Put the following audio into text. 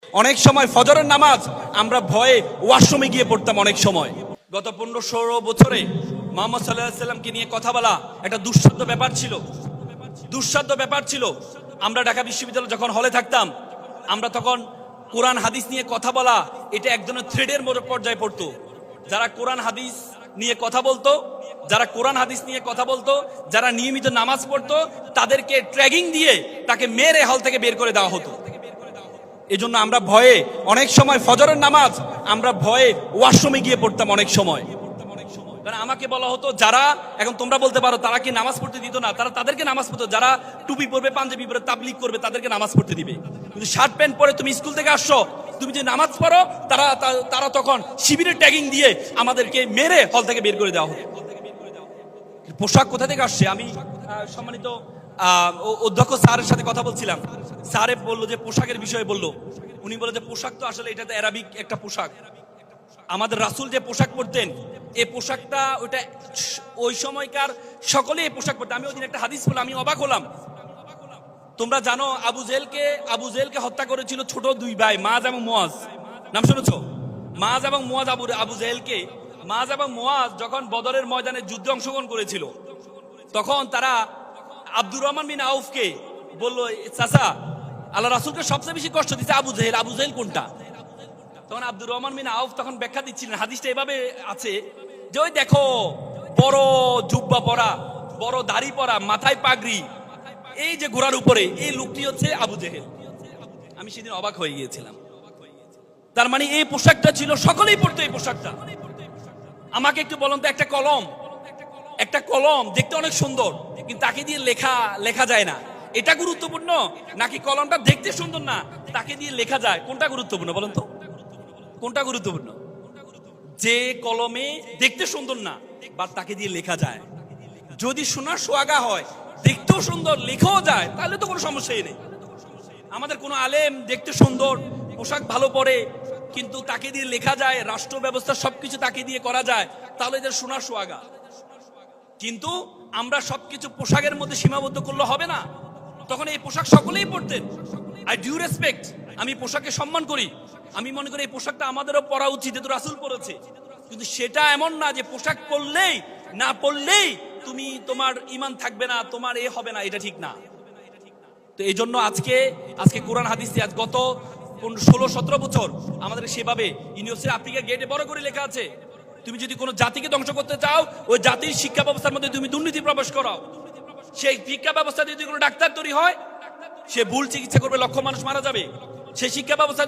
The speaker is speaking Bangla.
অনেক সময় ফজরের নামাজ আমরা ভয়ে ওয়াশরুমে গিয়ে পড়তাম। অনেক সময় গত 15-16 বছরে মুহাম্মদ সাল্লাল্লাহু আলাইহি সাল্লামকে নিয়ে কথা বলা একটা দুঃসাধ্য ব্যাপার ছিল। আমরা ঢাকা বিশ্ববিদ্যালয়ে যখন হলে থাকতাম, আমরা তখন কোরআন হাদিস নিয়ে কথা বলা এটা এক ধরনের থ্রেডের পর্যায়ে পড়তো। যারা কোরআন হাদিস নিয়ে কথা বলতো, যারা নিয়মিত নামাজ পড়তো, তাদেরকে ট্র্যাগিং দিয়ে তাকে মেরে হল থেকে বের করে দেওয়া হতো। এজন্য আমরা ভয়ে অনেক সময় ফজরের নামাজ আমরা ভয়ে ওয়াশরুমে গিয়ে পড়তাম। অনেক সময় কারণ আমাকে বলা হতো, যারা এখন তোমরা বলতে পারো তারা কি নামাজ পড়তে দিত না, তাদেরকে নামাজ পড়তো। যারা টুপি পরবে, পাঞ্জাবি পরে তাবলীগ করবে, তাদেরকে নামাজ পড়তে দিবে। কিন্তু শার্ট প্যান্ট পরে তুমি স্কুল থেকে আসছো, তুমি যে নামাজ পড়ো, তারা তখন শিবিরের ট্যাগিং দিয়ে আমাদেরকে মেরে হল থেকে বের করে দেওয়া হতো। পোশাক কোথা থেকে আসছে? আমি সম্মানিত অধ্যক্ষ স্যারের সাথে কথা বলছিলাম। স্যারে বললো যে পোশাকের বিষয়ে বললো, উনি বলে যে পোশাক তো আসলে এটা তো অ্যারাবিক একটা পোশাক। আমাদের রাসূল যে পোশাক পরতেন, এই পোশাকটা ওইটা ওই সময়কার সকলে এই পোশাক পরতেন। আমি ওই দিন একটা হাদিস বললাম, আমি অবাক হলাম। তোমরা জানো আবু জেহেলকে হত্যা করেছিল ছোট দুই ভাই, মাজ এবং মুয়াজ। নাম শুনেছো? মাজ এবং মুয়াজ। মাজ এবং মুয়াজ যখন বদরের ময়দানে যুদ্ধে অংশগ্রহণ করেছিল, তখন তারা আব্দুর রহমান বিন আউফকে বলল, চাচা, আল্লাহ রাসূলকে সবচেয়ে বেশি কষ্ট দিচ্ছে আবু জেহেল কোনটা? তখন আব্দুর রহমান বিন আউফ তখন ব্যাখ্যা দিচ্ছিলেন। হাদিসটা এভাবে আছে যে, ওই দেখো বড় জুব্বা পরা, বড় দাড়ি পরা, মাথায় পাগড়ি, এই যে ঘোড়ার উপরে, এই লোকটি হচ্ছে আবু জেহেল। আমি সেদিন অবাক হয়ে গিয়েছিলাম। তার মানে এই পোশাকটা ছিল, সকলেই পড়তো এই পোশাকটা। আমাকে একটু বলুন তো, একটা কলম দেখতে অনেক সুন্দর, কিন্তু তাকে দিয়ে লেখা যায় না, এটা গুরুত্বপূর্ণ নাকি কলমটা দেখতে সুন্দর না তাকে দিয়ে লেখা যায়, কোনটা গুরুত্বপূর্ণ বলুন তো? কোনটা গুরুত্বপূর্ণ? যে কলমে দেখতে সুন্দর না বা তাকে দিয়ে লেখা যায়, যদি সোনার সোহাগা হয়, দেখতেও সুন্দর, লেখাও যায়, তাহলে তো কোনো সমস্যাই নেই। আমাদের কোনো আলেম দেখতে সুন্দর, পোশাক ভালো পরে, কিন্তু তাকে দিয়ে লেখা যায়, রাষ্ট্র ব্যবস্থা সবকিছু তাকে দিয়ে করা যায়, তাহলে এদের সোনার সোহাগা। কিন্তু আমরা সবকিছু পোশাকের মধ্যে সীমাবদ্ধ করলে হবে না। তখন এই পোশাক সকলেই পরতেন। আই ডিউ রেসপেক্ট, আমি পোশাককে সম্মান করি। আমি মনে করি এই পোশাকটা আমাদেরও পরা উচিত, যেহেতু রাসূল পরেছে। কিন্তু সেটা এমন না যে পোশাক পরলেই না পরলেই তোমার ঈমান থাকবে না, তোমার এ হবে না, এটা ঠিক না। তো এই জন্য আজকে কোরআন হাদিস আজ গত 16-17 বছর আমাদের সেভাবে ইউনিভার্সিটি আফ্রিকা গেটে বড় করে লেখা আছে, তুমি যদি কোনো জাতিকে ধ্বংস করতে চাও, ওই জাতির শিক্ষা ব্যবস্থার মধ্যে তুমি দুর্নীতি প্রবেশ করাও। সেই শিক্ষা ব্যবস্থা যদি কোনো ডাক্তার তৈরি হয়, সে ভুল চিকিৎসা করবে, লক্ষ মানুষ মারা যাবে। সেই শিক্ষা ব্যবস্থা